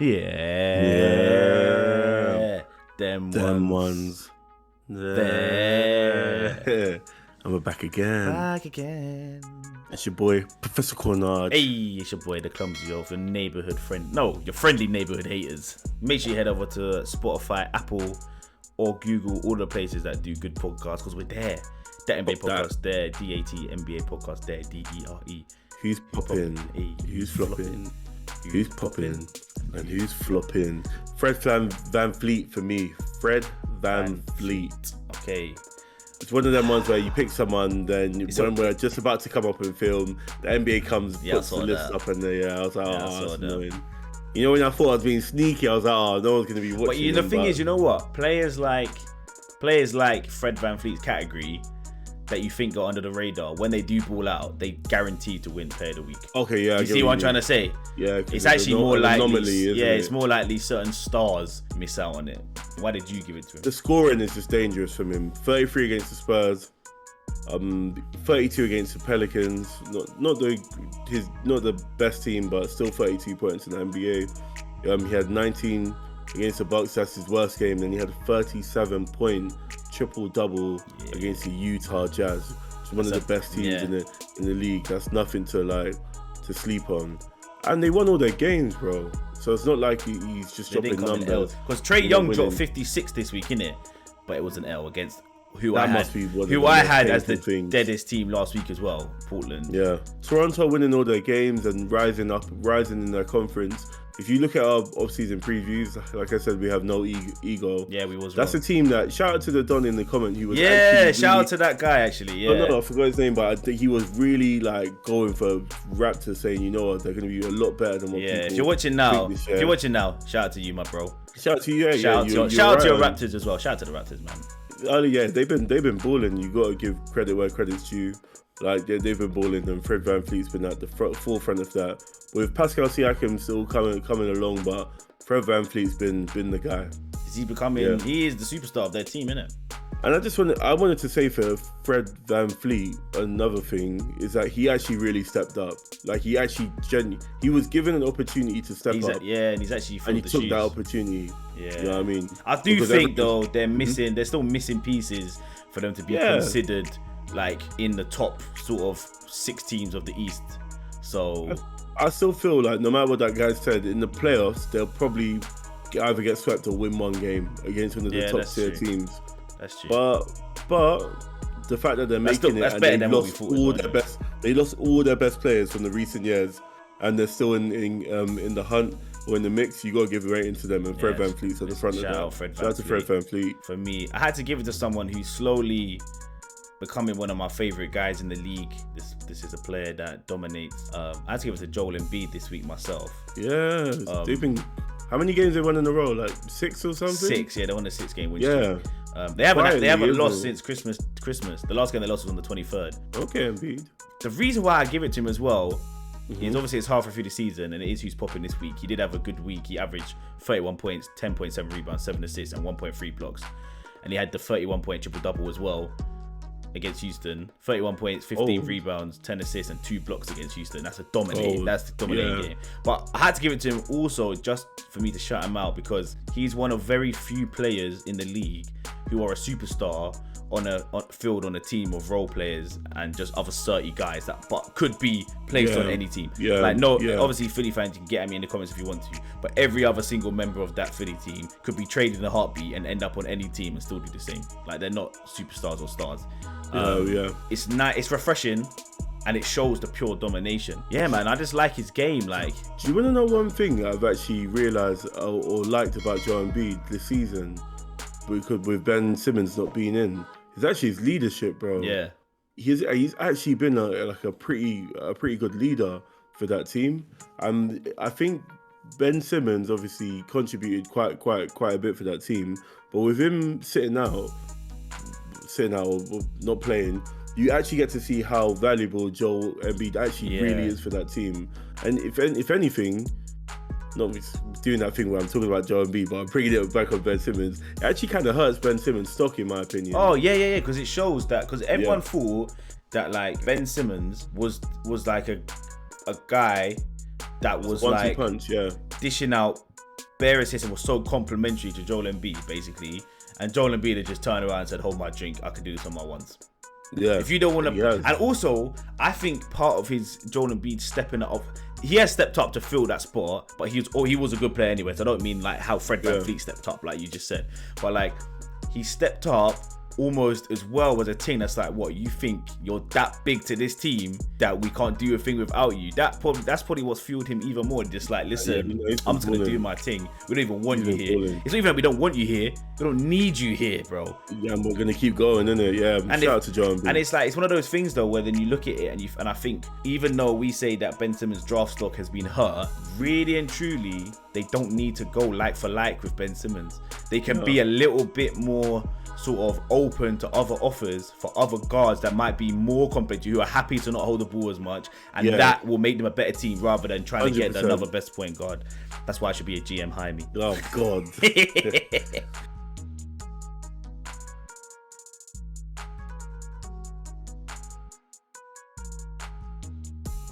Yeah. Them ones. There. And we're back again. Back again. It's your boy, Professor Cornard. Hey, it's your boy, the clumsy of your neighborhood friend. No, your friendly neighborhood haters. Make sure you head over to Spotify, Apple, or Google, all the places that do good podcasts, because we're there. That NBA podcast there, DAT NBA podcast there, DERE. Who's popping? Who's flopping? Who's popping? And who's flopping? Fred VanVleet for me. Fred VanVleet. Okay. It's one of them ones where you pick someone, then when we're just about to come up and film, the NBA comes, puts the list up, and I was like, that's annoying. You know, when I thought I was being sneaky, I was like, no one's going to be watching. But the thing is, you know what? Players like Fred VanVleet's category that you think are under the radar, when they do ball out, they guaranteed to win Player of the Week. Okay, yeah. You see what I'm trying to say? Yeah. It's actually more likely. It's more likely certain stars miss out on it. Why did you give it to him? The scoring is just dangerous from him. 33 against the Spurs, 32 against the Pelicans. Not the best team, but still 32 points in the NBA. He had 19 against the Bucks. That's his worst game. Then he had a 37-point triple-double against the Utah Jazz. It's one of the best teams in the league. That's nothing to sleep on. And they won all their games, bro. So it's not like he's just dropping numbers. Because Trae Young dropped 56 this week, innit? But it was an L against who I had as the deadest team last week as well, Portland. Yeah. Toronto winning all their games and rising in their conference. If you look at our off-season previews, like I said, we have no ego. Yeah, we was. That's wrong. a team that, shout out to the Don in the comment. He was shout out to that guy actually. Yeah. No, I forgot his name, but I think he was really going for Raptors, saying, you know what, they're going to be a lot better than what people. If you're watching now, shout out to you, my bro. Shout out to you, shout out to your Raptors as well. Shout out to the Raptors, man. They've been balling. You got to give credit where credit's due. They've been balling, and Fred VanVleet's been at the forefront of that. With Pascal Siakam still coming along, but Fred VanVleet's been the guy. Is he becoming? Yeah. He is the superstar of their team, innit? And I wanted to say for Fred VanVleet, another thing is that he actually really stepped up. He actually he was given an opportunity to step up. And he's actually and he took that opportunity. Yeah, you know what I mean. I do think though they're missing. They're still missing pieces for them to be considered in the top sort of 6 teams of the East. So I still feel like no matter what that guy said, in the playoffs they'll probably either get swept or win one game against one of the top tier teams. That's true. But the fact that they're making it and they lost all their best players from the recent years, and they're still in the hunt or in the mix, you got to give a rating to them. And Fred VanVleet's at the front of that. Shout out to Fred VanVleet. For me, I had to give it to someone who's slowly becoming one of my favorite guys in the league. This is a player that dominates. I had to give it to Joel Embiid this week myself. Yeah, they've been. How many games they won in a row? 6 or something? 6, yeah. They won a 6-game win streak. They haven't lost since Christmas. The last game they lost was on the 23rd. Okay, Embiid. The reason why I give it to him as well is obviously it's halfway through the season, and it is who's popping this week. He did have a good week. He averaged 31 points, 10.7 rebounds, 7 assists, and 1.3 blocks. And he had the 31-point triple-double as well against Houston. 31 points, 15 rebounds, 10 assists, and 2 blocks against Houston. That's the dominating game. But I had to give it to him also just for me to shout him out, because he's one of very few players in the league who are a superstar on a field on a team of role players and just other 30 guys that could be placed on any team. Obviously Philly fans, you can get at me in the comments if you want to, but every other single member of that Philly team could be traded in a heartbeat and end up on any team and still do the same. They're not superstars or stars. It's nice, it's refreshing, and it shows the pure domination. Yeah, man, I just like his game. Do you want to know one thing that I've actually realised or liked about Joel Embiid this season? Because with Ben Simmons not being in, it's actually his leadership, bro. Yeah, he's actually been a pretty good leader for that team. I think Ben Simmons obviously contributed quite a bit for that team, but with him sitting out or not playing, you actually get to see how valuable Joel Embiid actually really is for that team. And if anything, not doing that thing where I'm talking about Joel Embiid, but I'm bringing it back on Ben Simmons, it actually kind of hurts Ben Simmons' stock, in my opinion. Oh, yeah, because it shows that, because everyone thought that Ben Simmons was a guy that was one-two punch, dishing out bare assists and was so complimentary to Joel Embiid, basically. And Joel Embiid had just turned around and said, hold my drink, I can do this on my ones. Yeah. If you don't want to... And also, I think part of his Joel Embiid stepping up... He has stepped up to fill that spot, but he was a good player anyway. So I don't mean like how Fred VanVleet stepped up, like you just said. But like, he stepped up almost as well as a team that's like, what, you think you're that big to this team that we can't do a thing without you? That's probably what's fueled him even more. Just like, listen, I'm just gonna do my thing. We don't even want you here. It's not even that we don't want you here. We don't need you here, bro. Yeah, and we're gonna keep going, innit? Yeah. And shout out to John. And it's like, it's one of those things though, where then you look at it and I think even though we say that Ben Simmons' draft stock has been hurt, really and truly, they don't need to go like for like with Ben Simmons. They can be a little bit more sort of open to other offers for other guards that might be more competent, who are happy to not hold the ball as much, and that will make them a better team rather than trying 100%. To get another best point guard. That's why I should be a GM. Hire me. Oh God.